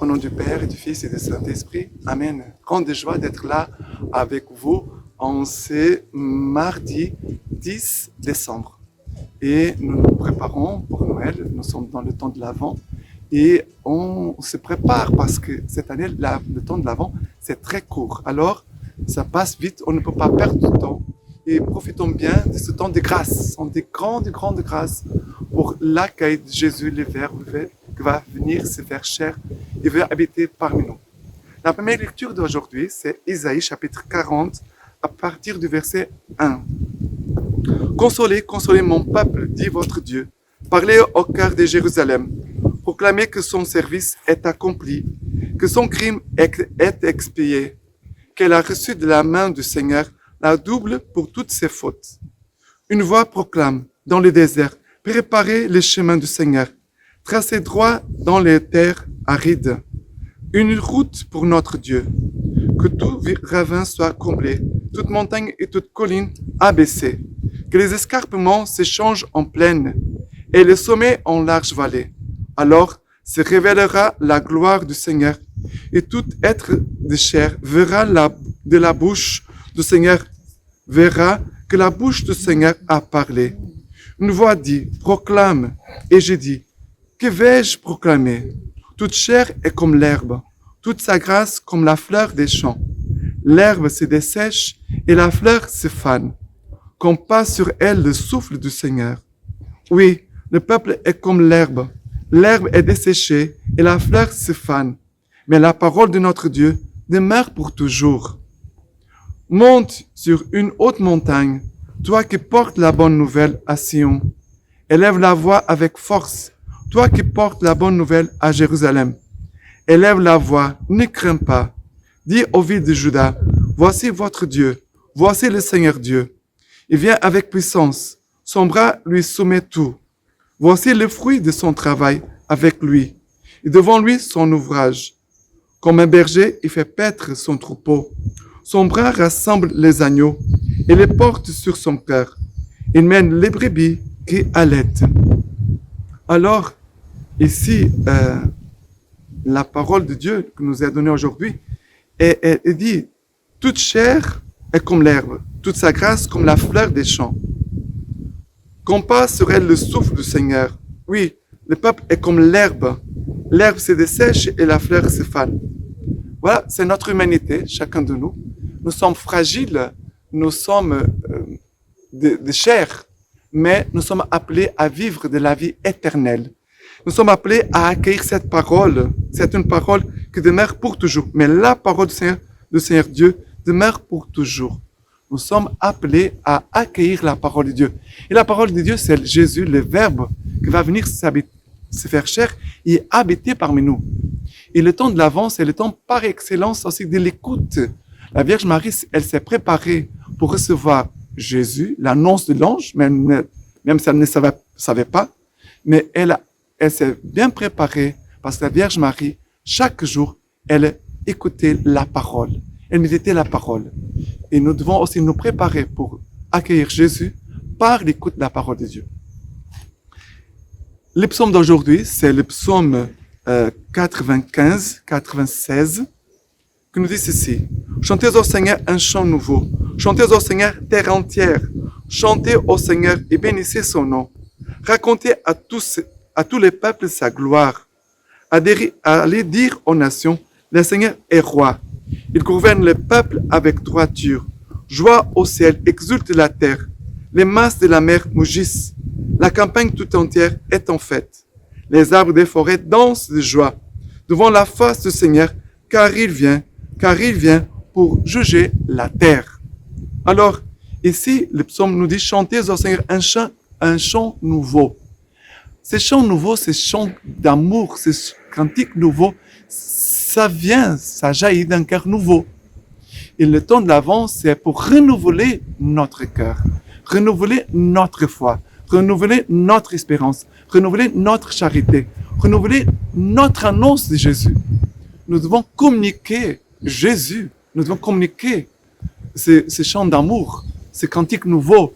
Au nom du Père, et du Fils et du Saint-Esprit. Amen. Grande joie d'être là avec vous en ce mardi 10 décembre. Et nous nous préparons pour Noël. Nous sommes dans le temps de l'Avent. Et on se prépare parce que cette année, le temps de l'Avent, c'est très court. Alors, ça passe vite. On ne peut pas perdre de temps. Et profitons bien de ce temps de grâce. Ce sont des grandes grâces pour l'accueil de Jésus, le Verbe qui va venir se faire chair et veut habiter parmi nous. La première lecture d'aujourd'hui, c'est Isaïe chapitre 40, à partir du verset 1. Consolez, consolez mon peuple, dit votre Dieu. Parlez au cœur de Jérusalem. Proclamez que son service est accompli, que son crime est expié, qu'elle a reçu de la main du Seigneur la double pour toutes ses fautes. Une voix proclame dans le désert, préparez les chemins du Seigneur, tracez droit dans les terres arides. Une route pour notre Dieu, que tout ravin soit comblé, toute montagne et toute colline abaissée, que les escarpements s'échangent en plaine et les sommets en large vallée. Alors se révélera la gloire du Seigneur et tout être de chair verra de la bouche du Seigneur, verra que la bouche du Seigneur a parlé. Une voix dit, proclame, et j'ai dit, que vais-je proclamer? Toute chair est comme l'herbe, toute sa grâce comme la fleur des champs. L'herbe se dessèche et la fleur se fane, qu'on passe sur elle le souffle du Seigneur. Oui, le peuple est comme l'herbe est desséchée et la fleur se fane, mais la parole de notre Dieu demeure pour toujours. Monte sur une haute montagne, toi qui portes la bonne nouvelle à Sion. Élève la voix avec force, toi qui portes la bonne nouvelle à Jérusalem. Élève la voix, ne crains pas. Dis aux villes de Juda, voici votre Dieu, voici le Seigneur Dieu. Il vient avec puissance, son bras lui soumet tout. Voici le fruit de son travail avec lui, et devant lui son ouvrage. Comme un berger, il fait paître son troupeau. Son bras rassemble les agneaux et les porte sur son cœur. Il mène les brebis qui allaitent. Alors, ici, la parole de Dieu qui nous est donnée aujourd'hui, elle dit, toute chair est comme l'herbe, toute sa grâce comme la fleur des champs. Qu'on passe sur elle le souffle du Seigneur. Oui, le peuple est comme l'herbe. L'herbe se dessèche et la fleur se fane. Voilà, c'est notre humanité, chacun de nous. Nous sommes fragiles, nous sommes de chair, mais nous sommes appelés à vivre de la vie éternelle. Nous sommes appelés à accueillir cette parole. C'est une parole qui demeure pour toujours. Mais la parole du Seigneur Dieu demeure pour toujours. Nous sommes appelés à accueillir la parole de Dieu. Et la parole de Dieu, c'est Jésus, le Verbe, qui va venir se faire chair et habiter parmi nous. Et le temps de l'Avent, c'est le temps par excellence aussi de l'écoute. La Vierge Marie, elle s'est préparée pour recevoir Jésus, l'annonce de l'ange, même si elle ne savait pas, mais elle s'est bien préparée parce que la Vierge Marie, chaque jour, elle écoutait la parole. Elle méditait la parole. Et nous devons aussi nous préparer pour accueillir Jésus par l'écoute de la parole de Dieu. Le psaume d'aujourd'hui, c'est le psaume 96, qui nous dit ceci. Chantez au Seigneur un chant nouveau. Chantez au Seigneur terre entière. Chantez au Seigneur et bénissez son nom. Racontez à tous les peuples sa gloire. Allez dire aux nations, le Seigneur est roi. Il gouverne le peuple avec droiture. Joie au ciel, exulte la terre. Les masses de la mer mugissent. La campagne tout entière est en fête. Les arbres des forêts dansent de joie devant la face du Seigneur, car il vient pour juger la terre. Alors, ici, le psaume nous dit, chantez au Seigneur un chant nouveau. Ce chant nouveau, ce chant d'amour, ce cantique nouveau, ça jaillit d'un cœur nouveau. Et le temps de l'Avent, c'est pour renouveler notre cœur, renouveler notre foi, renouveler notre espérance, renouveler notre charité, renouveler notre annonce de Jésus. Nous devons communiquer Jésus, nous devons communiquer ce chant d'amour, ce cantique nouveau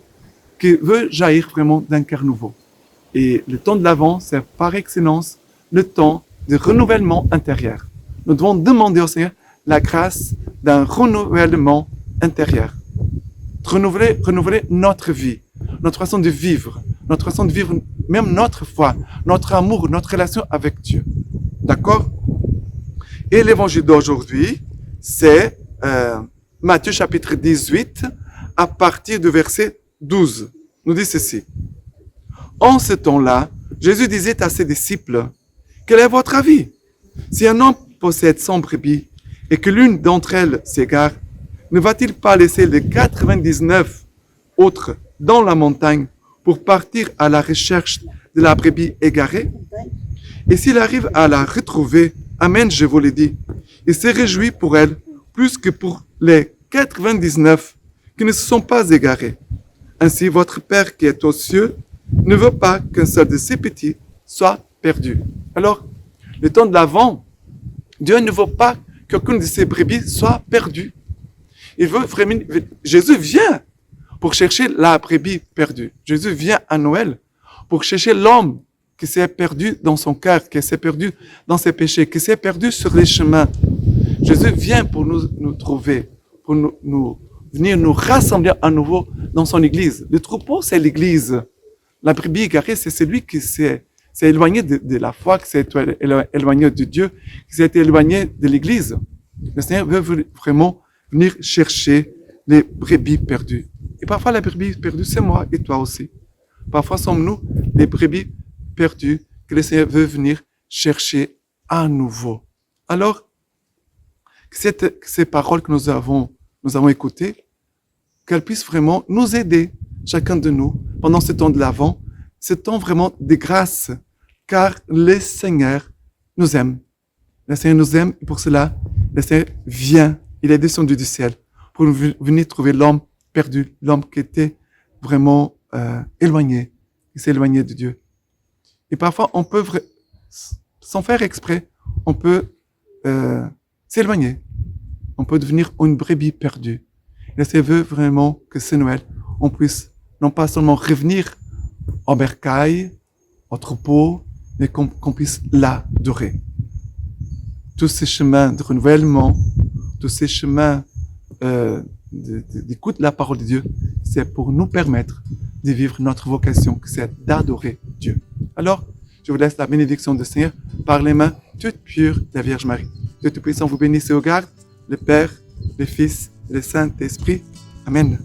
qui veut jaillir vraiment d'un cœur nouveau. Et le temps de l'Avent, c'est par excellence le temps de renouvellement intérieur. nous devons demander au Seigneur la grâce d'un renouvellement intérieur. Renouveler notre vie, notre façon de vivre, même notre foi, notre amour, notre relation avec Dieu. D'accord? Et l'évangile d'aujourd'hui, c'est Matthieu chapitre 18, à partir du verset 12. Nous dit ceci. En ce temps-là, Jésus disait à ses disciples, quel est votre avis? Si un homme possède 100 brebis et que l'une d'entre elles s'égare, ne va-t-il pas laisser les 99 autres dans la montagne pour partir à la recherche de la brebis égarée? Et s'il arrive à la retrouver, amen, je vous le dis, il se réjouit pour elle plus que pour les 99 qui ne se sont pas égarés. Ainsi, votre Père qui est aux cieux ne veut pas qu'un seul de ces petits soit perdu. Alors, le temps de l'Avent, Dieu ne veut pas qu'aucune de ses brebis soit perdue. Il veut vraiment, Jésus vient pour chercher la brebis perdue. Jésus vient à Noël pour chercher l'homme qui s'est perdu dans son cœur, qui s'est perdu dans ses péchés, qui s'est perdu sur les chemins. Jésus vient pour nous trouver, pour venir nous rassembler à nouveau dans son église. Le troupeau, c'est l'église. La brebis égarée, c'est celui qui s'est éloigné de la foi, qui s'est éloigné de Dieu, qui s'est éloigné de l'église. Le Seigneur veut vraiment venir chercher les brebis perdues. Et parfois, la brebis perdue, c'est moi et toi aussi. Parfois, sommes-nous les brebis perdues que le Seigneur veut venir chercher à nouveau. Alors, ces paroles que nous avons écoutées, qu'elles puissent vraiment nous aider, chacun de nous, pendant ce temps de l'Avent, ce temps vraiment de grâce, car le Seigneur nous aime. Le Seigneur nous aime et pour cela, le Seigneur vient, il est descendu du ciel pour venir trouver l'homme perdu, l'homme qui était vraiment éloigné, qui s'est éloigné de Dieu. Et parfois, on peut, sans faire exprès, on peut s'éloigner. On peut devenir une brebis perdue. Le Seigneur veut vraiment que ce Noël, on puisse non pas seulement revenir au bercail, au troupeau, mais qu'on puisse l'adorer. Tous ces chemins de renouvellement, tous ces chemins d'écoute de la parole de Dieu, c'est pour nous permettre de vivre notre vocation, que c'est d'adorer Dieu. Alors, je vous laisse la bénédiction du Seigneur par les mains toutes pures de la Vierge Marie. Dieu Tout-Puissant vous bénisse et vous garde, le Père, le Fils et le Saint-Esprit. Amen.